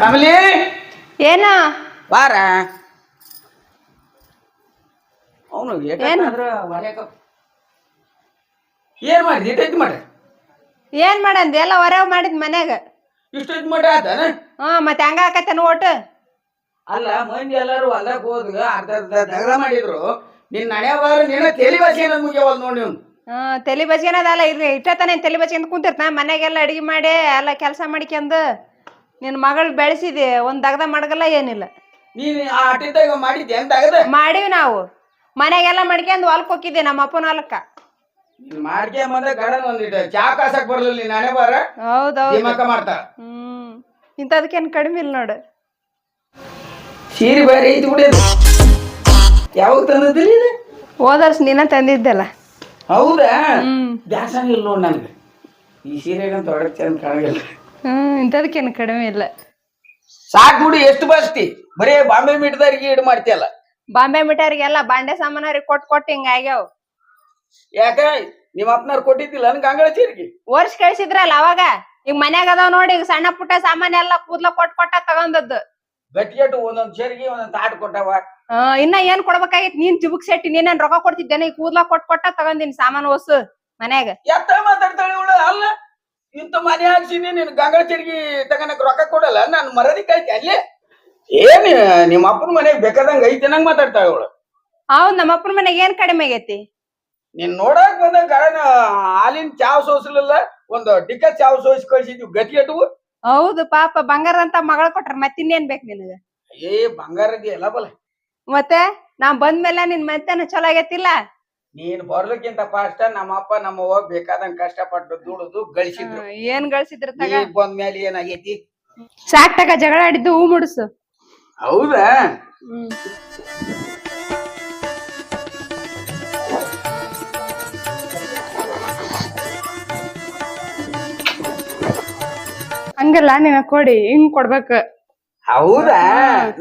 ಕಮಲಿ ಏನ ಬಾರ ಅವನು ಏನ್ ಮಾಡಿ ಇಟ್ಟೈತಿ ಮಾಡ್ರಿ ಏನ್ ಮಾಡಂದ ಎಲ್ಲ ಹೊರವ್ ಮಾಡಿದ್ ಮನ್ಯಾಗ ಇಷ್ಟೈತಿ ಮಾಡ್ರಿ ಆತಾನ ಮತ್ತೆ ಹಂಗ ಆಕತ್ತೇನ ಓಟ್ ಅಲ್ಲ ಮಂದಿ ಎಲ್ಲಾರು ಹೊಲಕ್ ಹೋದ್ಗ ಅರ್ಧ ದಗದ ಮಾಡಿದ್ರು ನಿನ್ ನಡೆಯಬಾರ ನಿನ್ನ ತೆಲಿ ಭಾಷೆ ಏನದ್ ಮುಗಿಯವಲ್ ನೋಡಿ ಅವ್ನು ತಲಿ ಬಚ್ಕೊಂಡದಲ್ಲ ಇರ್ಲಿ ಇಟ್ಟತಾನೆ ತಲಿ ಬಚ್ಕೊಂಡ್ ಕುಂತಿರ್ತ ಮನ್ಯಾಗೆಲ್ಲ ಅಡಿಗೆ ಮಾಡಿ ಎಲ್ಲ ಕೆಲಸ ಮಾಡ್ಕೊಂಡ್ ನಿನ್ ಮಗಳು ಬೆಳೆಸಿದಿ ಒಂದ್ ದಗದ ಮಾಡಗಲ್ಲ ಏನಿಲ್ಲ ನೀನ್ ಆ ಆಟಿದಾಗ ಮಾಡಿದ್ದೆ ಅಂತ ಆಗದ ಮಾಡಿವಿ ನಾವು ಮನ್ಯಾಗೆಲ್ಲ ಮಾಡ್ಕೊಂಡ್ ಹೊಲಕ್ ಹೋಗಿದ್ದೆ ನಮ್ಮ ಅಪ್ಪನ ಹೊಲಕ್ಕ ಮಾಡ್ಕೆ ಬಂದ ಗಡನ್ ಒಂದಿಟ್ಟು ಚಾ ಕಾಸಕ್ ಬರ್ಲಿಲ್ಲ ನೀನ್ ಹಣೆ ಬಾರ ಹೌದೌದು ದಿಮಾಕ ಮಾಡ್ತಾ ಇಂಥದಕ್ಕೇನ್ ಕಡಿಮೆ ಇಲ್ಲ ನೋಡು ಸೀರೆ ಬೇರೆ ಐತಿ ಬಿಡಿದು ಯಾವಾಗ ತಂದಿದ್ದಿಲ್ಲ ಇದು ಹೋದರ್ಸ್ ನೀನ ತಂದಿದ್ದಲ್ಲ ಹೌದಾ ದ್ಯಾಸಂಗ ಇಲ್ಲ ನೋಡ್ ನನ್ಗೆ ಈ ಸೀರೆಗಂತ ಹೊಡಕ್ ಚಂದ ಕಾಣಗಿಲ್ಲ ಇಂಥದಕ್ಕೇನು ಕಡಿಮೆ ಇಲ್ಲ ಸಾಕ್ ಬಿಡು ಎಷ್ಟು ಬಸ್ತಿ ಬರೀ ಬಾಂಬೆ ಮಿಠದಾರಿಗೆ ಇಡು ಮಾಡ್ತಿಯಲ್ಲ ಬಾಂಬೆ ಮಿಠಾರಿಗೆಲ್ಲ ಬಾಂಡೆ ಸಾಮಾನವ್ರಿಗೆ ಕೊಟ್ಟು ಹಿಂಗ ಆಗ್ಯಾವ ಯಾಕ ನಿಮ್ಮ ಅಪ್ಪನಾರ್ ಕೊಟ್ಟಿದ್ದಿಲ್ಲ ನನ್ ಗಂಗಳ ಚೀರಿಗೆ ವರ್ಷ ಕಳ್ಸಿದ್ರಲ್ಲ ಅವಾಗ ಈಗ ಮನ್ಯಾಗ ಅದಾವ ನೋಡಿ ಈಗ ಸಣ್ಣ ಪುಟ್ಟ ಸಾಮಾನ್ ಎಲ್ಲ ಕೂದ್ಲ ಕೊಟ್ಟ ತಗೊಂಡದ್ದು ಗಟ್ಟಿಗೆಟ್ಟು ಒಂದೊಂದ್ ಚೇರಿಗೆ ಒಂದೊಂದ್ ತಾಟ್ ಕೊಟ್ಟವ ಇನ್ನ ಏನ್ ಕೊಡ್ಬೇಕಾಗಿತ್ ನೀನ್ ಚಿಬುಕ್ ಸೆಟ್ಟಿ ನೀನ್ ರೊಕ್ಕ ಕೊಡ್ತಿದ್ದೇನೆ ಈಗ ಕೂದ್ಲ ಕೊಟ್ಟ ತಗೊಂಡಿನಿ ಸಾಮಾನು ವಸ್ತು ಮನ್ಯಾಗ ಎತ್ತ ಮಾತಾಡ್ತಾಳೆ ಇವಳು ಅಲ್ಲ ಇಂತ ಮನೆ ಹಾಕ್ಸಿನಿ ನೀನ್ ಗಂಗಳ ಚೇರಿಗೆ ತಗನಕ್ ರೊಕ್ಕ ಕೊಡಲ್ಲ ನಾನು ಮರದಿಕ್ ಐತಿ ಅಲ್ಲಿ ಏನ್ ನಿಮ್ಮ ಅಪ್ಪನ ಮನೆಗ್ ಬೇಕಾದಂಗ ಐತಿ ನಂಗ್ ಮಾತಾಡ್ತಾಳೆ ಇವಳು ಹೌದ್ ನಮ್ಮ ಅಪ್ಪನ ಮನೆಗೆ ಏನ್ ಕಡಿಮೆ ಆಗೈತಿ ನೀನ್ ನೋಡಕ್ ಬಂದ ಗಾಯನ ಹಾಲಿನ ಚಾವ್ ಸೋಸಲಿಲ್ಲ ಒಂದು ಡಿಕ್ಕ ಚಾವ್ ಸೋಸಿ ಕಳ್ಸಿದ್ವಿ ಗತಿ ಅಟು ಹೌದು ಪಾಪ ಬಂಗಾರ ಅಂತ ಮಗಳ ಕೊಟ್ರ ಮತ್ತಿನ್ನೇನ್ ಬೇಕ್ ನಿನಗ ಏ ಬಂಗಾರದಿ ಎಲ್ಲ ಬಲ ಮತ್ತೆ ನಾವ್ ಬಂದ್ಮೇಲೆ ನಿನ್ ಮತ್ತೇನ ಚಲೋ ಆಗೈತಿಲ್ಲ ನೀನ್ ಬರ್ಲಿಕ್ಕಿಂತ ಫಾಸ್ಟ್ ನಮ್ಮ ಅಪ್ಪ ನಮ್ಮ ಅವ್ವ ಬೇಕಾದಂಗ ಕಷ್ಟಪಟ್ಟು ದುಡಿದು ಗಳಿಸಿದ್ರು ಏನ್ ಗಳಿಸಿದ್ರ ಬಂದ್ಮೇಲೆ ಏನಾಗೈತಿ ಸಾಕ್ ತಗ ಜಗಳ ಆಡಿದ್ದು ಹೂ ಮುಡ್ಸು ಹೌದಾ ಹಂಗಲ್ಲ ನೀನ ಕೊಡಿ ಹಿಂಗ್ ಕೊಡ್ಬೇಕ ಹೌದಾ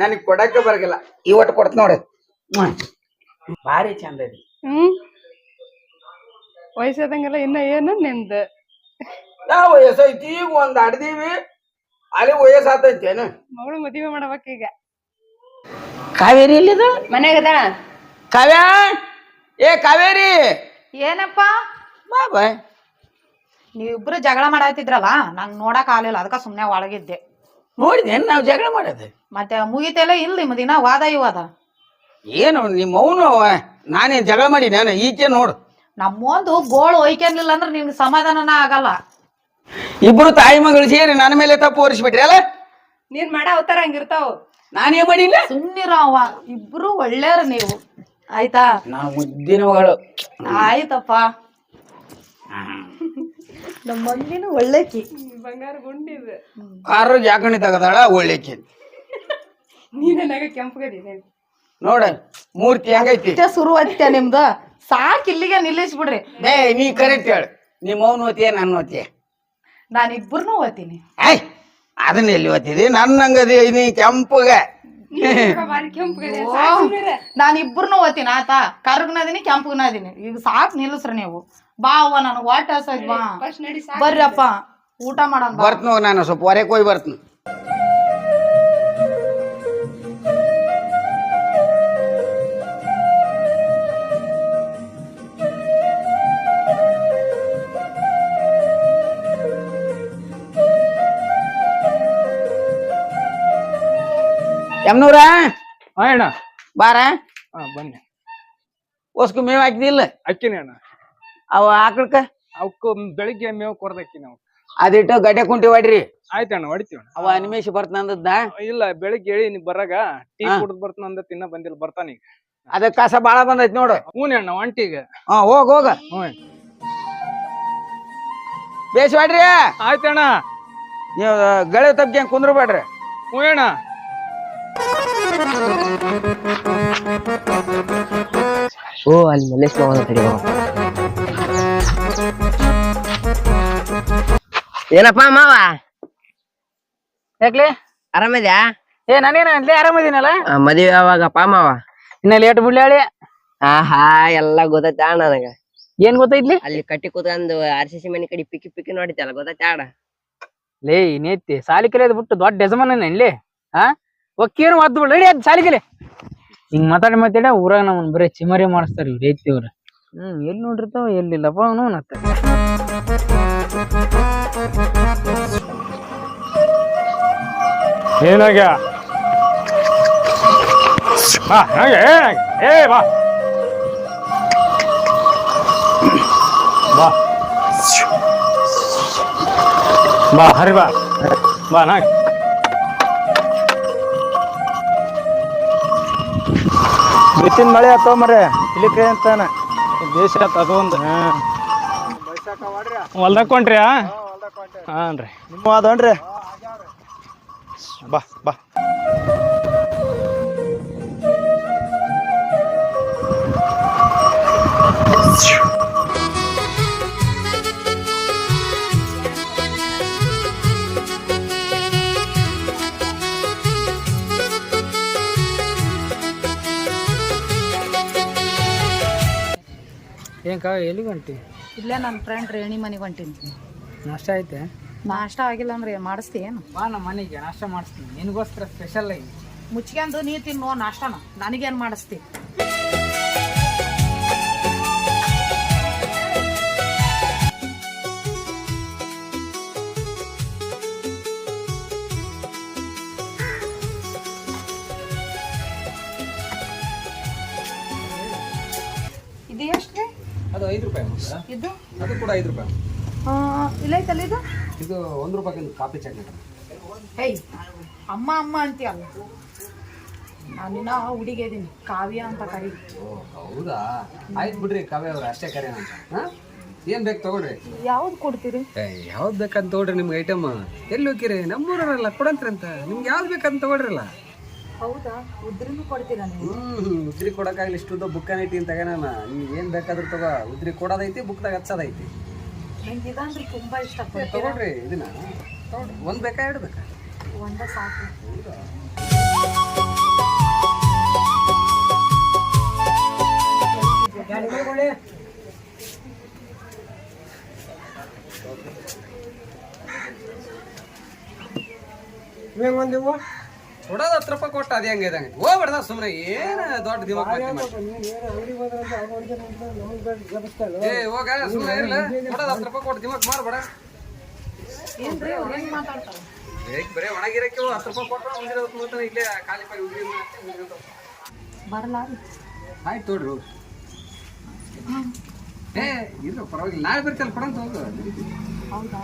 ನನಗ್ ಕೊಡಕ್ಕೆ ಬರಗಿಲ್ಲ ಇವತ್ತು ಕೊಡ್ತ ನೋಡ ಭಾರಿ ಚಂದ ಅದಿ ವಯಸ್ಸಾದಂಗೆಲ್ಲ ಇನ್ನ ಏನು ನಿಂದ ಯಾವ ವಯಸ್ಸೈತಿ ಈಗ ಒಂದ್ ಅಡ್ದೀವಿ ಅಲ್ಲಿ ವಯಸ್ಸಾತೈತೇನು ಮಗಳು ಮದುವೆ ಮಾಡ್ಬೇಕ ಈಗ ಕಾವೇರಿ ಎಲ್ಲಿದ ಮನ್ಯಾಗದ ಕಾವ್ಯ ಏ ಕಾವೇರಿ ಏನಪ್ಪ ಬಾಬಾ ನೀವಿಬ್ರು ಜಗಳ ಮಾಡಾತಿದ್ರಲ್ಲ ನಂಗ್ ನೋಡಕ್ ಆಗ್ಲಿಲ್ಲ ಅದಕ್ಕ ಸುಮ್ನೆ ಒಳಗಿದ್ದೆ ನೋಡಿದೇನ್ ನಾವ್ ಜಗಳ ಮಾಡೋದು ಮತ್ತೆ ಮುಗಿತೆಲ್ಲ ಇಲ್ಲ ನಿಮ್ಮ ದಿನ ವಾದ ಇವಾದ ಏನು ನಿಮ್ಮ ಅವನು ನಾನೇನ್ ಜಗಳ ಮಾಡಿ ನಾನು ಈಚೆ ನೋಡು ನಮ್ಮೊಂದು ಗೋಳು ಒಯ್ಕೊಂಡಿಲ್ಲ ಅಂದ್ರೆ ನಿಮ್ಗೆ ಸಮಾಧಾನನ ಆಗಲ್ಲ ಇಬ್ರು ತಾಯಿ ಮಗಳು ಸೇರಿ ನನ್ನ ಮೇಲೆ ತಪ್ಪು ಹೊರಿಸ್ಬಿಟ್ರಿ ಅಲ್ಲ ನೀನ್ ಮಾಡ ಅವತಾರ ಹಂಗಿರ್ತಾವ ನಾನೇ ಮಾಡಿಲ್ಲ ಸುಮ್ನಿರವ್ವ ಇಬ್ರು ಒಳ್ಳೆಯವ್ರ ನೀವು ಆಯ್ತಾ ನಾವು ಮುದ್ದಿನ ಮಗಳು ಆಯ್ತಪ್ಪ ನಮ್ಮ ಮಮ್ಮಿನೂ ಒಳ್ಳೆಕಿ ಬಂಗಾರ ಗುಂಡಿದ ಆರೋಗ್ಯ ಯಾಕಣಿ ತಗದಾಳ ಒಳ್ಳೆಕಿ ನೀನಾಗ ಕೆಂಪಗದಿ ನೋಡ ಮೂರ್ತಿ ಹೆಂಗೈತಿ ಶುರು ಐತೆ ನಿಮ್ದು ಸಾಕ್ ಇಲ್ಲಿಗೆ ನಿಲ್ಲಿಸ್ಬಿಡ್ರಿ ಏ ನೀ ಕರೆಕ್ಟ್ ಹೇಳು ನಿಮ್ಮ ಅವನು ಓದ್ತೀಯ ನನ್ನ ಓದ್ತೀಯ ನಾನು ಇಬ್ಬರನ್ನೂ ಓದ್ತೀನಿ ಏಯ್ ಅದನ್ನ ಎಲ್ಲಿ ಓದ್ತಿದಿ ನನ್ನಂಗದಿ ನೀ ಕೆಂಪಗ ನಾನು ಇಬ್ಬರನ್ನೂ ಓದ್ತೀನಿ ಆತಾ ಕರ್ಗನದೀನಿ ಕೆಂಪಗನದೀನಿ ಈಗ ಸಾಕ್ ನಿಲ್ಲಿಸ್ರಿ ನೀವು ಬಾ ಅವ್ವ ನನಗೆ ವಾಟ್ ಹಸೈತ್ ಬಾ ಬರ್ರಪ್ಪ ಊಟ ಮಾಡೋಣ ಬರ್ತೀನಿ ಹೋಗಿ ನಾನು ಸ್ವಲ್ಪ ಹೊರಗೆ ಹೋಗಿ ಬರ್ತೀನಿ ಯಮ್ನೂರ ಅಣ್ಣ ಬಾರ ಬನ್ನಿ ಹೊಸ್ಕು ಮೇವ್ ಹಾಕಿದಿಲ್ಲ ಅಕ್ಕಿನಿ ಅಣ್ಣ ಅವ ಆಕಳಕ್ಕ ಅವಕ್ಕೆ ಬೆಳಿಗ್ಗೆ ಮೇವು ಕೊಡ್ದಕ್ಕಿ ನಾವು ಅದಿಟ್ಟು ಗಡ್ಡೆ ಕುಂಟಿ ಹೊಡ್ರಿ ಆಯ್ತಣ್ಣ ಹೊಡಿತೀವಿ ಅವ ಅನಿಮೇಶ್ ಬರ್ತಂದದ್ದ ಇಲ್ಲ ಬೆಳಿಗ್ಗೆ ಹೇಳಿ ನೀ ಬರಾಗ ಟೀ ಕುಡ್ದು ಬರ್ತಾನ ಅಂದ ತಿನ್ನ ಬಂದಿಲ್ಲ ಬರ್ತಾನ ಈಗ ಅದ ಕಸ ಬಾಳ ಬಂದೈತಿ ನೋಡು ಹ್ಞೂ ಅಣ್ಣ ಒಂಟಿಗೆ ಹೋಗ ಹೋಗ ಹ್ಞೂ ಬೇಸ್ ಹೊಡ್ರಿ ಆಯ್ತಣ್ಣ ನೀವು ಗಳೆ ತಪ್ಪ ಕುಂದ್ರ ಬೇಡ್ರಿ ಹ್ಞೂ ಅಣ್ಣ ಓ ಅಲ್ಲಿ ಮಲ್ಲೇಶ್ ಮಾವ ತಡಿ ಏನಪ್ಪ ಮಾವ ಯಾಕ್ಲೆ ಆರಾಮದ್ಯಾ ಏ ನಾನೇನ ಅಲ್ಲೇ ಆರಾಮದೀನಲ್ಲ ಮದುವೆ ಯಾವಾಗಪ್ಪ ಮಾವ ಇನ್ನ ಲೇಟ್ ಬಿಡ್ಲಿ ಆಹಾ ಎಲ್ಲ ಗೊತ್ತೈತಾ ನನಗ ಏನ್ ಗೊತ್ತೈತ್ಲಿ ಅಲ್ಲಿ ಕಟ್ಟಿ ಕೂತ್ಕೊಂಡು ಆರ್ ಸಿ ಸಿ ಮನಿ ಕಡೆ ಪಿಕ್ಕಿ ಪಿಕ್ಕಿ ನೋಡಿತಲ್ಲ ಗೊತ್ತೈತಾ ಲೇ ನೇತಿ ಸಾಲಿ ಕಲಿಯೋದ್ ಬಿಟ್ಟು ದೊಡ್ಡ ಯಜಮಾನ ಇಲ್ಲಿ ಹಾ ಒಕ್ಕೇನು ಒದ್ದು ಬಿಡ ನಡಿ ಅದ್ ಸಾಲಿ ಕಲಿ ಹಿಂಗ್ ಮಾತಾಡ ಊರಾಗ ನಮ್ಮನ್ ಬರೀ ಚಿಮರಿ ಮಾಡಿಸ್ತಾರ ಇವ್ರು ರೇತಿ ಅವ್ರ ಎಲ್ಲಿ ನೋಡಿರ್ತಾವ ಎಲ್ಲಿಲ್ಲಪ್ಪ ಅವನು ನತ್ತ ಏನಾಗ್ಯ ಬಾ ನಂಗೆ ಏ ಬಾ ಬಾ ಬಾ ಹರಿ ಬಾ ಬಾ ನಾಗ ಬಿತ್ತಿನ ಮಳೆ ಆತವ ಮರೆ ಇಲ್ಲಿಕ್ಕೆ ಅಂತಾನ ದೇಶ ಆತ ಅದೊಂದು ಹೊಲ್ದಾಗ ಕೊಂಡ್ರಿ ಹಾಂ ರೀ ನಿಮ್ಮ ಅದನ್ರಿ ಬಾ ಬಾ ಏನ್ ಎಲ್ಲಿಗೆ ಹೊಂಟಿ ಇಲ್ಲೇ ನನ್ನ ಫ್ರೆಂಡ್ ರೇಣಿ ಮನೆಗೆ ಹೊಂಟೀನಿ. ನಾಷ್ಟ ಐತೆ ನಾಷ್ಟ ಆಗಿಲ್ಲ ಅಂದ್ರೆ ಮಾಡಿಸ್ತಿ ಏನು? ಬಾ ನಮ್ಮ ಮನೆಗೆ ನಾಷ್ಟ ಮಾಡಿಸ್ತೀನಿ ನಿನಗೋಸ್ಕರ ಸ್ಪೆಷಲ್ ಆಗಿ ಮುಚ್ಕೊಂಡು ನೀ ತಿನ್ನು ನಾಷ್ಟನ ನನಗೇನು ಮಾಡಿಸ್ತಿ? ಇದು ಎಷ್ಟು? ಅದು 5 ರೂಪಾಯಿ ಇದು ಅದು ಕೂಡ 5 ರೂಪಾಯಿ. ಇಲ್ಲ ಐತಲ್ಲ ಇದು? ಇದು 1 ರೂಪಾಯಿ ಕಾಫಿ ಚಟ್ನಿ. ಹೇಯ್ ಅಮ್ಮ ಅಮ್ಮ ಅಂತೀಯಲ್ಲ, ನಾನಿನ್ನ ಹುಡುಗಿ ಇದೀನಿ, ಕಾವ್ಯ ಅಂತ ಕರಿ. ಓ ಹೌದಾ, ಆಯ್ತು ಬಿಡ್ರಿ ಕಾವ್ಯ ಅವ್ರ ಅಷ್ಟೇ ಕರೆಯೋಣ ಅಂತ. ಹಾಂ ಏನು ಬೇಕು ತಗೊಳ್ರಿ. ಯಾವ್ದು ಕೊಡ್ತೀರಿ? ಯಾವ್ದು ಬೇಕಂತ ತಗೊಳ್ರಿ. ನಿಮ್ಗೆ ಐಟಮ್ ಎಲ್ಲಿ ಹೋಗಿರಿ? ನಮ್ಮೂರಲ್ಲ ಕೊಡಂತ್ರಂತ. ನಿಮ್ಗೆ ಯಾವ್ದು ಬೇಕಂತ ತಗೊಳ್ರಲ್ಲ. ಹೌದಾ, ಉದ್ರಿನೂ ಕೊಡ್ತೀರಾ ನೀವು? ಉದ್ರಿ ಕೊಡೋಕ್ಕಾಗಲಿ ಇಷ್ಟುದ್ದ ಬುಕ್ಕನ್ ಐತಿ ಅಂತ ತಗೋಣ. ನಿಮ್ಗೆ ಏನು ಬೇಕಾದ್ರೂ ತಗೋ. ಉದ್ರಿ ಕೊಡೋದೈತಿ, ಬುಕ್ದಾಗ ಹಚ್ಚೋದೈತಿ. ನಂಗೆ ಇದಂದ್ರೆ ತುಂಬಾ ಇಷ್ಟ. ತಗೊಳ್ರಿ ಇದನ್ನ ತಗೊಳ್ರಿ. ಒಂದು ಬೇಕಾ 2 ಬೇಕಾ? ಒಂದ ಸಾಕು. ಹೌದಾ ಕೊಡೋದು 10 ರೂಪಾಯಿ ಕೊಟ್ಟು ಅದೇ ಹಂಗೆ ಇದಂಗೆ ಹೋಗ್ಬೇಡ್ದ ಸುಮ್ಮನೆ. ಏನು ದೊಡ್ಡ ದಿಮಾಕ್ ಏ ಹೋಗ ಸುಮ್ಮನೆ ಇರಲ್ಲ. ಕೊಡೋದು 10 ರೂಪಾಯಿ ಕೊಟ್ಟು ದಿಮಾಕ್ ಮಾಡ್ಬೇಡ. ಬರೀ ಒಣಗಿರಕ್ಕೆ 10 ರೂಪಾಯಿ ಕೊಟ್ಟರೆ ಮುಂದಿನ ಇಲ್ಲೇ ಖಾಲಿ ಪಾಯಿ ಉದ್ರಿ ಬರಲ್ಲ. ಆಯ್ತು ತೋಡ್ರಿ ಹೋಗಿ. ಏ ಇಲ್ಲ ಪರವಾಗಿಲ್ಲ, ನಾಳೆ ಬರ್ತೀಯಲ್ಲ ಕೊಡಂತ ಹೋಗು. ಹೌದಾ?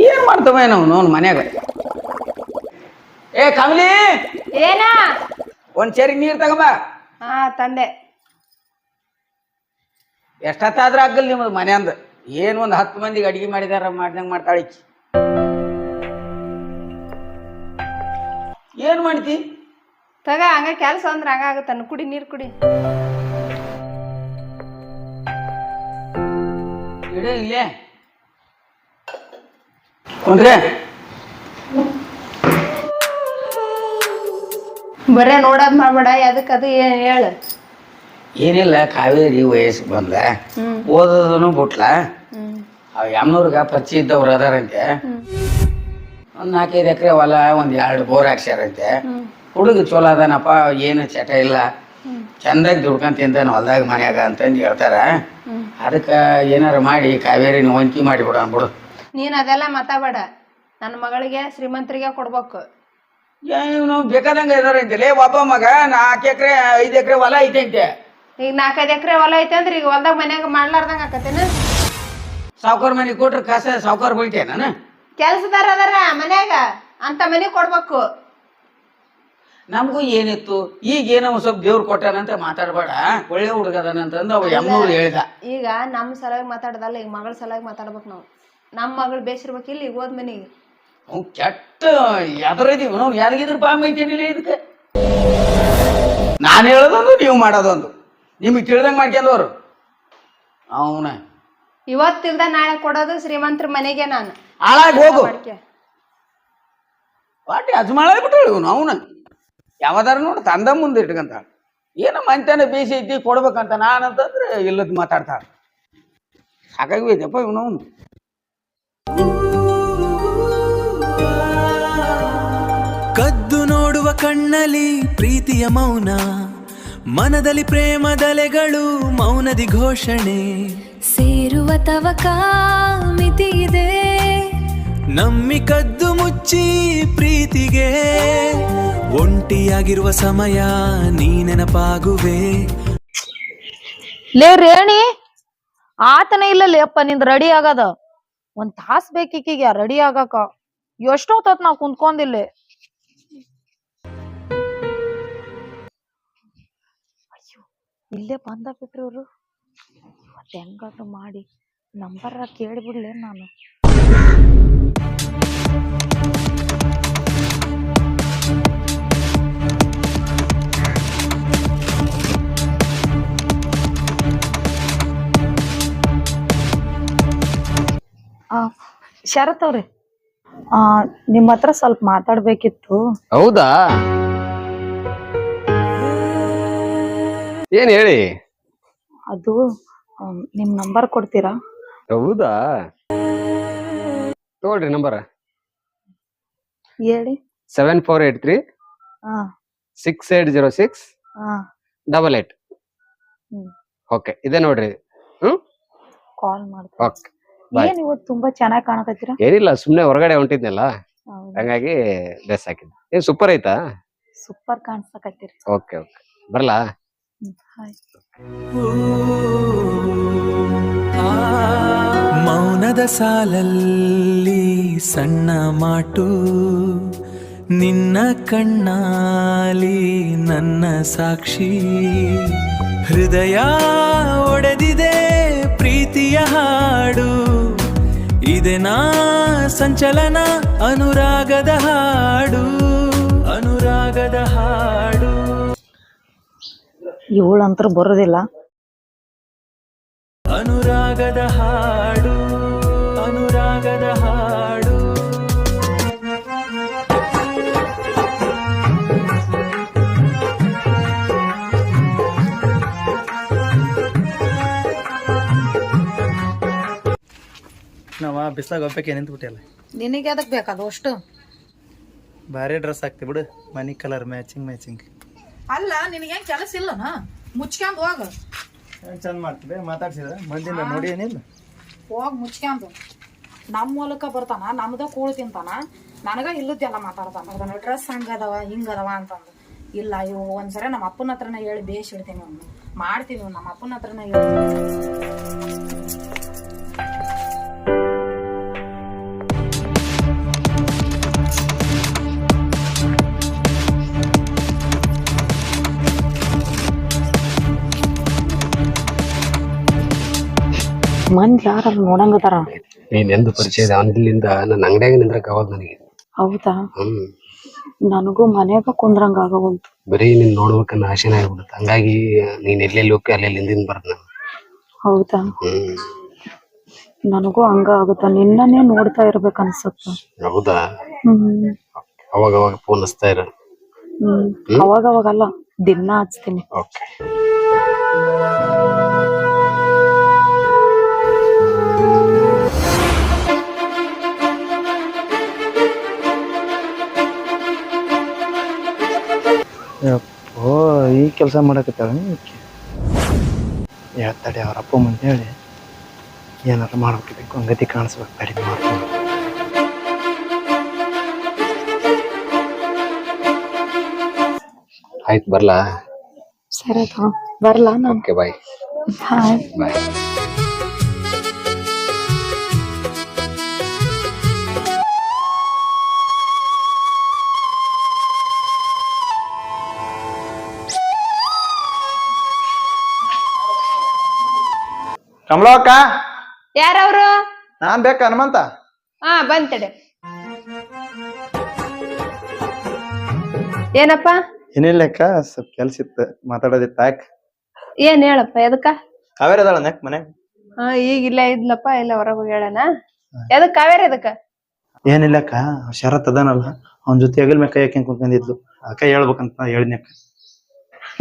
ಏನ್ ಮಾಡ್ತವ ನಾವು ನೋನ್ ಮನ್ಯಾಗ. ಏ ಕಮಲಿ, ಏನ? ಒಂದ್ ಚೇರಿಗೆ ನೀರ್ ತಗೊಂಬ. ಹಾ ತಂದೆ. ಎಷ್ಟತ್ತಾದ್ರೂ ಆಗಲ್ ನಿಮ್ಮದು ಮನ್ಯಾಂದ. ಏನ್ ಒಂದ್ 10 ಮಂದಿಗೆ ಅಡಿಗೆ ಮಾಡಿದಾರ ಮಾಡ್ದಂಗ ಮಾಡ್ತಾಳಿಕ್ಕಿ. ಏನ್ ಮಾಡ್ತಿ? ತಗ ಹಂಗ ಕೆಲ್ಸ ಅಂದ್ರ ಹಂಗ ಆಗತ್ತ. ಕುಡಿ ನೀರ್ ಕುಡಿ. ಇಡೇ ಇಲ್ಲೇ ಕುಂದ್ರೆ. ಬರೇ ನೋಡೋದ್ ಮಾಡ್ಬೇಡ, ಅದಕ್ಕದು ಹೇಳು. ಏನಿಲ್ಲ, ಕಾವೇರಿ ವಯಸ್ಸಿಗೆ ಬಂದ, ಓದೋದನು ಬಿಟ್ಲ. ಅವ್ ಯಮ್ನೂರ್ಗ ಪರಿಚಯ ಇದ್ದವ್ರು ಅದಾರಂತೆ. ಒಂದ್ 4-5 ಎಕರೆ ಹೊಲ, ಒಂದ್ 2 ಬೋರ್ ಹಾಕ್ಸ್ಯಾರಂತೆ. ಹುಡುಗ ಚಲೋ ಅದಾನಪ್ಪ, ಏನು ಚಟ ಇಲ್ಲ, ಚಂದಾಗಿ ದುಡ್ಕೊಂಡ್ ತಿಂತಾನ ಹೊಲ್ದಾಗ ಮನ್ಯಾಗ ಅಂತಂದು ಹೇಳ್ತಾರ. ಅದಕ್ಕೆ ಏನಾರು ಮಾಡಿ ಕಾವೇರಿನ ವಂಕಿ ಮಾಡಿಬಿಡೋಣ ಬಿಡು. ನೀನ್ ಅದೆಲ್ಲ ಮಾತಾಬೇಡ. ನನ್ನ ಮಗಳಿಗೆ ಶ್ರೀಮಂತರಿಗೆ ಕೊಡ್ಬೇಕು. ಏನು ಬೇಕಾದಂಗ ಇದಾರಂತೆ. ಒಬ್ಬ ಮಗ 4 ಎಕರೆ 5 ಎಕರೆ ಹೊಲ ಐತಂತೆ. ಈಗ 4-5 ಎಕರೆ ಹೊಲ ಐತೆ ಅಂದ್ರೆ ಈಗ ಹೊಲ್ದಾಗ ಮನ್ಯಾಗ ಮಾಡ್ಲಾರ್ದಂಗ ಆಕತೇನ? ಸಾವ್ಕಾರ ಮನೆಗೆ ಕೊಟ್ರೆ ಕಾಸ ಸಾವ್ಕಾರ ಬೈತೆ ನಾನು. ಕೆಲ್ಸದಾರ ಅದಾರ ಮನ್ಯಾಗ, ಅಂತ ಮನೆಗ್ ಕೊಡ್ಬೇಕು. ನಮಗೂ ಏನಿತ್ತು, ಈಗ ಏನೋ ಸ್ವಲ್ಪ ದೇವ್ರು ಕೊಟ್ಟಾನಂತ ಮಾತಾಡ್ಬೇಡ. ಒಳ್ಳೆ ಹುಡುಗದಾನಂತಂದು ಅವ ಯಮ್ನೂರು ಹೇಳ್ದ. ಈಗ ನಮ್ಮ ಸಲುವಾಗಿ ಮಾತಾಡ್ದಲ್ಲ, ಈಗ ಮಗಳ ಸಲುವಾಗಿ ಮಾತಾಡ್ಬೇಕು ನಾವು. ನಮ್ಮ ಮಗಳು ಬೇಸಿರ್ಬೇಕಿಲ್ಲ ಈಗ ಹೋದ್ ಮನೆಗೆ. ಅವ್ ಕೆಟ್ಟ ಎದರಿದೀವಿ ನಾವು. ಯಾರಿಗಿದ್ರ ಪಾಮ್ ಐತೇನಿಲ್ಲ ಇದಕ್ಕೆ. ನಾನು ಹೇಳೋದೊಂದು, ನೀವು ಮಾಡೋದೊಂದು. ನಿಮಗೆ ತಿಳಿದಂಗೆ ಮಾಡ್ಕೊಂಡವ್ರು. ಅವನ ಇವತ್ತಿಲ್ದ ನಾಳೆ ಕೊಡೋದು ಶ್ರೀಮಂತರ ಮನೆಗೆ ನಾನು ಹಾಳಾಗಿ ಹೋಗು ಮಾಡ್ಕೆ. ಪಾಟಿ ಅಜ್ಮಾಳ ಬಿಟ್ಟಳು ಇವನು ಅವನ ಯಾವ್ದಾರ ನೋಡಿ ತಂದ ಮುಂದೆ ಇಟ್ಕಂತ ಏನೋ ಮಂತಾನೆ ಬೇಸಿ ಐತಿ ಕೊಡ್ಬೇಕಂತ ನಾನಂತಂದ್ರೆ ಇಲ್ಲದ್ ಮಾತಾಡ್ತಾಳ. ಸಾಕಾಗಿ ಹೋಯ್ತಪ್ಪ ಇವನು ಅವನು. ಕದ್ದು ನೋಡುವ ಕಣ್ಣಲ್ಲಿ ಪ್ರೀತಿಯ ಮೌನ, ಮನದಲ್ಲಿ ಪ್ರೇಮದಲೆಗಳು ಮೌನದಿ ಘೋಷಣೆ. ಸೇರುವ ತವಕ ಮಿತಿ ಇದೆ, ನಮ್ಮಿ ಕದ್ದು ಮುಚ್ಚಿ ಪ್ರೀತಿಗೆ ಒಂಟಿಯಾಗಿರುವ ಸಮಯ ನೀ ನೆನಪಾಗುವೆ. ಲೇ ರೇಣಿ ಆತನೇ ಇಲ್ಲ ಲೇಪ್ಪ ನಿಂದ್ ರೆಡಿ ಆಗದ. ಒಂದ್ ತಾಸ್ ಬೇಕೀಕಿಗೆ ರೆಡಿ ಆಗಾಕ. ಎಷ್ಟೊತ್ತ ನಾವ್ ಕುಂತ್ಕೊಂಡಿಲ್ಲ. ಅಯ್ಯೋ ಇಲ್ಲೇ ಬಂದ ಬಿಟ್ರಿ ಇವ್ರು. ಮತ್ತೆ ಹೆಂಗಾದ್ರು ಮಾಡಿ ನಂಬರ್ ಕೇಳಿಬಿಡ್ಲೇ ನಾನು. ಶರತ್ ಅವ್ರಿ, ನಿಮ್ ಹತ್ರ ಸ್ವಲ್ಪ ಮಾತಾಡ್ಬೇಕಿತ್ತು. ಹೌದಾ, ಏನ್ ಹೇಳಿ. ಅದು ನಿಮ್ ನಂಬರ್ ಕೊಡ್ತೀರಾ? ಹೌದಾ, ತಗೊಳ್ರಿ ನಂಬರ್. ಹೇಳಿ. 7483 ಹಾ 6806 ಹಾ 88. ಹ್ಮ್. ಓಕೆ, ಇದೆ ನೋಡ್ರಿ. ಕಾಲ್ ಮಾಡ್ತೀನಿ. ಓಕೆ, ಬಾಯ್. ಏನ್ ಇವತ್ತು ತುಂಬಾ ಚೆನ್ನಾಗಿ ಕಾಣಕತ್ತೀರಾ? ಏನಿಲ್ಲ, ಸುಮ್ನೆ ಹೊರಗಡೆ ಹೊಂಟಿದ್ನಲ್ಲ, ಹೌದಾ? ಹಂಗಾಗಿ ಡ್ರೆಸ್ ಹಾಕಿದ್ದೆ. ಏನ್ ಸೂಪರ್ ಐತಾ? ಸೂಪರ್ ಕಾಣಿಸಕತ್ತೀರಿ. ಓಕೆ ಓಕೆ, ಬರ್ಲಾ? ಹಾಯ್. ಮೌನದ ಸಾಲಲ್ಲಿ ಸಣ್ಣ ಮಾಟು, ನಿನ್ನ ಕಣ್ಣಾಲಿ ನನ್ನ ಸಾಕ್ಷಿ. ಹೃದಯ ಒಡೆದಿದೆ ಪ್ರೀತಿಯ ಹಾಡು, ಇದೆನಾ ಸಂಚಲನ ಅನುರಾಗದ ಹಾಡು, ಅನುರಾಗದ ಹಾಡು. ಇವಳಂತೂ ಬರೋದಿಲ್ಲ. ಅನುರಾಗದ ಹಾಡು, ಅನುರಾಗದ ಹಾಡು. ನಾವ ಬಿಸ್ಲಾಗ ಒಬ್ಬಕ್ಕೆ ನಿಂತ್ಬಿಟ್ಟಿಲ್ಲ. ನಿನಗೆ ಅದಕ್ ಬೇಕದು ಅಷ್ಟು? ಭಾರಿ ಡ್ರೆಸ್ ಹಾಕ್ತಿ ಬಿಡು, ಮನಿ ಕಲರ್ ಮ್ಯಾಚಿಂಗ್. ಅಲ್ಲ ನಿನಗೇನ್ ಕೆಲಸ ಇಲ್ಲನ? ಮುಚ್ಕೊಂಡ್ ಹೋಗ. ಚಂದ ಮಾಡ್ತೀವಿ, ಮಾತಾಡ್ಸಿದ್ರ ಮಂದಿನ ನೋಡಿ ಏನಿಲ್ಲ. ಹೋಗ್ ಮುಚ್ಕೊಂಡ್. ನಮ್ ಮೂಲಕ ಬರ್ತಾನ, ನಮ್ದ ಕೂಳ್ ತಿಂತಾನ, ನನಗ ಇಲ್ಲದ್ದೆಲ್ಲ ಮಾತಾಡ್ತಾನ. ಡ್ರೆಸ್ ಹಂಗದವ ಹಿಂಗದವ ಅಂತಂದು. ಇಲ್ಲ ಇವು ಒಂದ್ಸರಿ ನಮ್ಮ ಅಪ್ಪನ ಹತ್ರನ ಹೇಳಿ ಬೇಸ್ ಇಡ್ತೀನಿ, ಅವ್ನು ಮಾಡ್ತೀನಿ. ನಮ್ಮ ಅಪ್ಪನ ಹತ್ರನ ಹೇಳಿ. ಮಂದಿ ಯಾರು ನೋಡಂಗದಾರ? ನೀನ್ ಎಂದು ಪರಿಚಯ ಅವನಿಲ್ಲಿಂದ ನನ್ನ ಅಂಗಡಿಯಾಗ ನಿಂದ್ರಕ್ ಅವಾಗ ನನಗೆ. ಹೌದಾ? ನನಗೂ ಮನ್ಯಾಗ ಕುಂದ್ರಂಗ ಆಗವಂತು. ಬರೀ ನೀನ್ ನೋಡ್ಬೇಕನ್ನ ಆಸೆನ ಆಗ್ಬಿಡುತ್ತೆ. ಹಂಗಾಗಿ ನೀನ್ ಎಲ್ಲೆಲ್ಲಿ ಹೋಗಿ ಅಲ್ಲೆಲ್ಲಿ ಹಿಂದಿನ ಬರ್ತ ನಾನು. ಹೌದಾ? ನನಗೂ ಹಂಗ ಆಗುತ್ತ. ನಿನ್ನನೇ ನೋಡ್ತಾ ಇರ್ಬೇಕ ಅನ್ಸತ್ತ. ಹೌದಾ? ಅವಾಗ ಅವಾಗ ಫೋನ್ ಹಚ್ತಾ ಇರ. ಅವಾಗ ಅವಾಗಲ್ಲ, ದಿನ ಹಚ್ತೀನಿ. ಓಕೆ. ಓ, ಈ ಕೆಲಸ ಮಾಡಕತ್ತಾಳ. ಹೇಳ್ತಾಳೆ ಅವ್ರ ಅಪ್ಪ ಮುಂದೆ ಹೇಳಿ ಏನಾರು ಮಾಡ್ಬೇಕು, ಗತಿ ಕಾಣಿಸ್ಬೇಕು. ತಡಿ ಮಾಡ್ಕೊಂಡು ಆಯ್ತು, ಬರ್ಲಾ? ಸರಿ ಬರ್ಲಾ ನಾನು? ಓಕೆ, ಬಾಯ್. ಹಾಯ್. ಬಾಯ್. ಕಮಲಕ್ಕ, ಯಾರವ್ರು? ನಾನ್ ಬೇಕ ಹನುಮಂತ. ಹಾ ಬಂತಡೆ. ಏನಪ್ಪ? ಏನಿಲ್ಲಕ್ಕ, ಸ್ವಲ್ಪ ಕೆಲ್ಸ ಇತ್ತು, ಮಾತಾಡೋದಿತ್ತು. ಯಾಕೆ? ಏನ್ ಹೇಳಪ್ಪ, ಎದಕ್ಕ? ಕಾವೇರಿ ಅದಾಳ ನೆಕ್ ಮನೆ? ಈಗ ಇಲ್ಲ ಇದ್ಲಪ್ಪ ಇಲ್ಲ ಹೊರಗೆ ಹೋಗ್ಯಾಳನ. ಎದಕ್ ಕಾವೇರಿ ಅದಕ್ಕ? ಏನಿಲ್ಲಕ್ಕ, ಶರತ್ ಅದಾನಲ್ಲ ಅವನ ಜೊತೆ ಹೆಗಲ್ ಮೇಲೆ ಕೈ ಹಾಕ್ಯಂಡ್ ಕುಂತ್ಕೊಂಡಿದ್ಲು. ಅಕ್ಕ ಹೇಳ್ಬೇಕಂತ ಹೇಳಿದ್ನಕ್ಕ.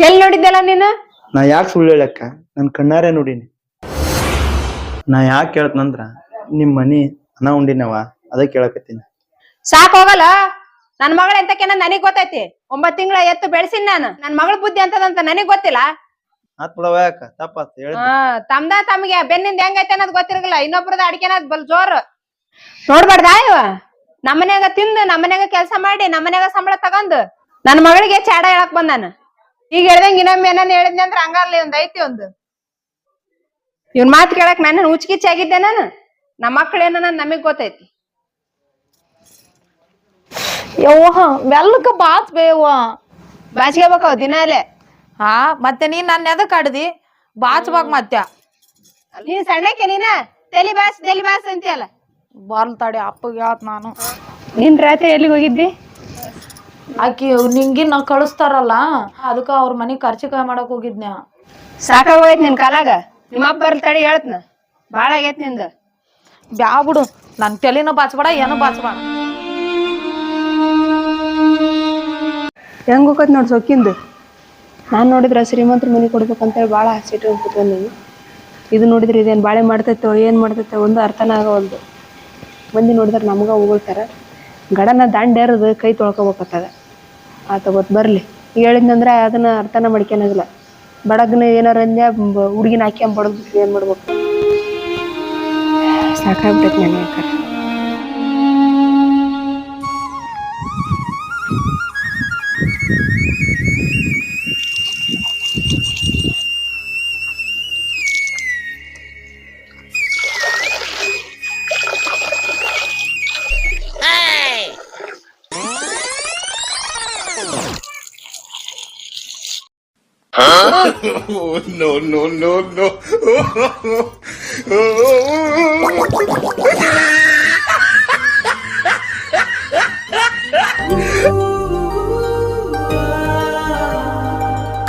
ಎಲ್ಲಿ ನೋಡಿದ್ದಲ್ಲ ನೀನು? ನಾ ಯಾಕೆ ಸುಳ್ಳು ಹೇಳಕ್ಕ, ನನ್ ಕಣ್ಣಾರೆ ನೋಡೀನಿ. ನಾ ಯಾಕೆ ಕೇಳ್ತನಂದ್ರ ನಿಮ್ ಮನಿ ಅನ್ನ ಉಂಡಿನವ, ಅದಕ್ಕೆ ಕೇಳಕತ್ತೀನಿ. ಸಾಕ್ ಹೋಗಲ್ಲ. ನನ್ ಮಗಳ ಎಂತಕೇನ ನನಗ್ ಗೊತ್ತೈತಿ. 9 ತಿಂಗಳ ಎತ್ತು ಬೆಳೆಸಿನ್ ನಾನು. ನನ್ ಮಗಳ ಬುದ್ಧಿ ಅಂತದಂತ ನನಗ್ ಗೊತ್ತಿಲ್ಲ. ಆತ್ ಬಿಡವ ಯಾಕ ತಪ್ಪಾತ್ ಹೇಳ. ತಮ್ದ ತಮ್ಗೆ ಬೆನ್ನಿಂದ ಹೆಂಗೈತೆ ಅನ್ನೋದು ಗೊತ್ತಿರಲ್ಲ. ಇನ್ನೊಬ್ರದ ಅಡಿಕೆನ ಬಲ್ ಜೋರ್ ನೋಡ್ಬಾರ್ದ ಇವ. ನಮ್ಮನ್ಯಾಗ ತಿಂದು ನಮ್ಮನ್ಯಾಗ ಕೆಲ್ಸ ಮಾಡಿ ನಮ್ಮನ್ಯಾಗ ಸಂಬಳ ತಗೊಂಡು ನನ್ ಮಗಳಿಗೆ ಚಾಡ ಹೇಳಕ್ ಬಂದಾನ. ಈಗ ಹೇಳ್ದಂಗ ಇನ್ನೊಮ್ಮೆ ಏನಾನ ಹೇಳಿದ್ನಿ ಅಂದ್ರ ಹಂಗಲ್ಲಿ ಒಂದ್ ಐತಿ ಒಂದು. ಇವ್ನ ಮಾತ್ ಕೇಳಕ್ ನಾನು ಹುಚ್ಕಿಚ್ಚಿ ಆಗಿದ್ದೆ ನಾನು. ನಮ್ಮ ಮಕ್ಳು ಏನ ನಮಗ್ ಗೊತ್ತೈತಿ. ಯವ್ವ ಮೆಲ್ಲಕ ಬಾಚ್ ಬೇವ ಬಾಚ್ಕೋಬೇಕ ದಿನಾಲೆ. ಹಾ ಮತ್ತೆ ನೀನ್ ನನ್ನ ಎದಕ್ ಆಡ್ದಿ? ಬಾಚ್ಬಾಕ್ ಮತ್ತೆ. ನೀನ್ ಸಣ್ಣಕ್ಕೆ ನೀನ ತಲಿ ಬಾಸ್ ಅಂತೀಯಲ್ಲ. ಬರ್ಲ್ ತಡಿ ಅಪ್ಪಗೆ ಹೇಳ್ತ ನಾನು. ನೀನ್ ರಾತ್ರಿ ಎಲ್ಲಿಗೆ ಹೋಗಿದ್ದಿ? ಆಕಿ ನಿಂಗಿನ ಕಳಿಸ್ತಾರಲ್ಲ ಅದಕ್ಕ ಅವ್ರ ಮನಿ ಖರ್ಚಿಕಾಯಿ ಮಾಡಕ್ ಹೋಗಿದ್ನ್ಯ. ಸಾಕಾಗೋಯ್ತು ನಿನ್ ಕಾಲಾಗ. ನಿಮ್ಮಪ್ಪ ಬರ್ಲ್ ತಡಿ ಹೇಳ್ತನ. ಬಾಳ ಆಗೈತ್ ನಿಂದ. ಬ್ಯಾ ಬಿಡು, ನನ್ ತಲೆನ ಬಾಚ್ಬೇಡ ಏನು ಬಾಚ್ಬೇಡ. ಹೆಂಗ್ ಹೋಗತ್ ನೋಡ್ ಸೊಕ್ಕಿಂದು. ನಾನ್ ನೋಡಿದ್ರ ಶ್ರೀಮಂತರ ಮನಿ ಕೊಡ್ಬೇಕಂತೇಳಿ ಬಾಳ ಆಸೆ ಇಟ್ಕೊಂಡ್ ಕೂತ್ಕೊಂಡೀನಿ. ಇದು ನೋಡಿದ್ರೆ ಇದೇನ್ ಬಾಳೆ ಮಾಡ್ತೈತೋ ಏನ್ ಮಾಡ್ತೈತೋ ಒಂದು ಅರ್ಥನ ಆಗೋಲ್ದು. ಮಂದಿ ನೋಡಿದ್ರೆ ನಮಗ ಉಗುಳ್ತಾರ. ಗಡನ ದಾಂಡೇರದು ಕೈ ತೊಳ್ಕೊಬೇಕತ್ತದ. ಆತ ಗೊತ್ತು ಬರ್ಲಿ. ಹೇಳಿದ್ನಂದ್ರ ಅದನ್ನ ಅರ್ಥನ ಮಾಡ್ಕೊಳಗಿಲ್ಲ. ಬಡಗ್ನ ಏನಾರ ಅಂದ್ಯ ಹುಡುಗಿನ ಹಾಕ್ಯಂಬ ಬಡದ್ಬಿಟ್ರಿ ಏನ್ ಮಾಡ್ಬೇಕು? ಸಾಕಾಗ್ಬಿಟ್ಟೈತಿ ನನಗೆ ಯಾಕಾರ.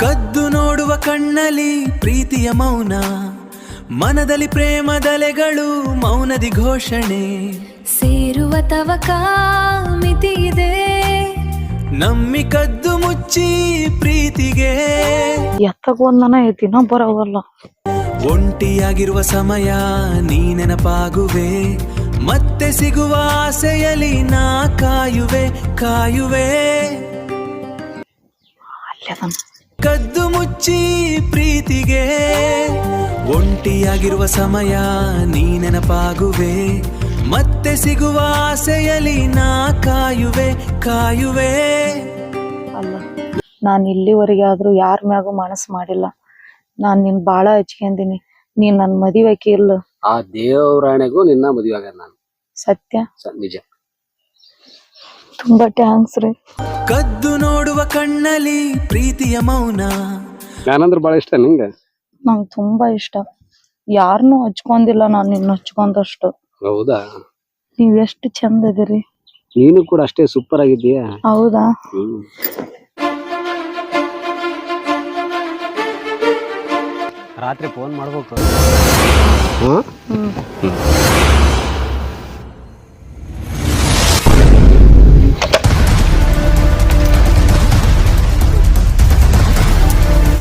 ಕದ್ದು ನೋಡುವ ಕಣ್ಣಲ್ಲಿ ಪ್ರೀತಿಯ ಮೌನ, ಮನದಲ್ಲಿ ಪ್ರೇಮದಲೆಗಳು ಮೌನದಿ ಘೋಷಣೆ. ಸೇರುವ ತವಕ ಮಿತಿ ಇದೆ, ನಮ್ಮಿ ಕದ್ದು ಮುಚ್ಚಿ ಪ್ರೀತಿಗೆ ಎತ್ತಗೊಂದನ ಐತಿನ ಬರೋವಲ್ಲ. ಒಂಟಿಯಾಗಿರುವ ಸಮಯ ನೀ ನೆನಪಾಗುವೆ, ಮತ್ತೆ ಸಿಗುವ ಆಸೆಯಲ್ಲಿ ನಾ ಕಾಯುವೆ ಕಾಯುವೆ. ಕದ್ದು ಮುಚ್ಚಿ ಪ್ರೀತಿಗೆ ಒಂಟಿಯಾಗಿರುವ ಸಮಯ ನೀ ನೆನಪಾಗುವೆ, ಮತ್ತೆ ಸಿಗುವ ಆಸೆಯಲ್ಲಿ ನಾ ಕಾಯುವೆ ಕಾಯುವೆ. ಅಲ್ಲ ನಾನು ಇಲ್ಲಿವರೆಗೆ ಆದ್ರೂ ಯಾರ ಮ್ಯಾಗೂ ಮನಸ್ಸು ಮಾಡಿಲ್ಲ. ನಾನ್ ನಿನ್ ಬಾಳ ಹಚ್ಕೊಂಡಿನಿ. ನೀನ್ ನನ್ ಮದುವೆಗೆ ಇಲ್ಲ. ಆ ದೇವರಾಣೆಗೂ ನಿನ್ನ ಮದುವೆ ಆಗ ನಾನು. ಸತ್ಯ ನಿಜ. ತುಂಬಾ ಥ್ಯಾಂಕ್ಸ್ ರೀ. ಕದ್ದು ನೋಡುವ ಕಣ್ಣಲ್ಲಿ ಪ್ರೀತಿಯ ಮೌನ. ನಾನಂದ್ರೆ ಬಹಳ ಇಷ್ಟ ನಿಂಗೆ. ನಂಗ್ ತುಂಬಾ ಇಷ್ಟ. ಯಾರನ್ನೂ ಹಚ್ಕೊಂಡಿಲ್ಲ ನಾನು ನಿನ್ನ ಹಚ್ಕೊಂಡಷ್ಟು. ಹೌದಾ? ನೀವ್ ಎಷ್ಟು ಚಂದ ಇದೀರಿ. ನೀನು ಕೂಡ ಅಷ್ಟೇ ಸೂಪರ್ ಆಗಿದ್ದೀಯ. ಹೌದಾ? ರಾತ್ರಿ ಫೋನ್ ಮಾಡ್ಬೇಕು.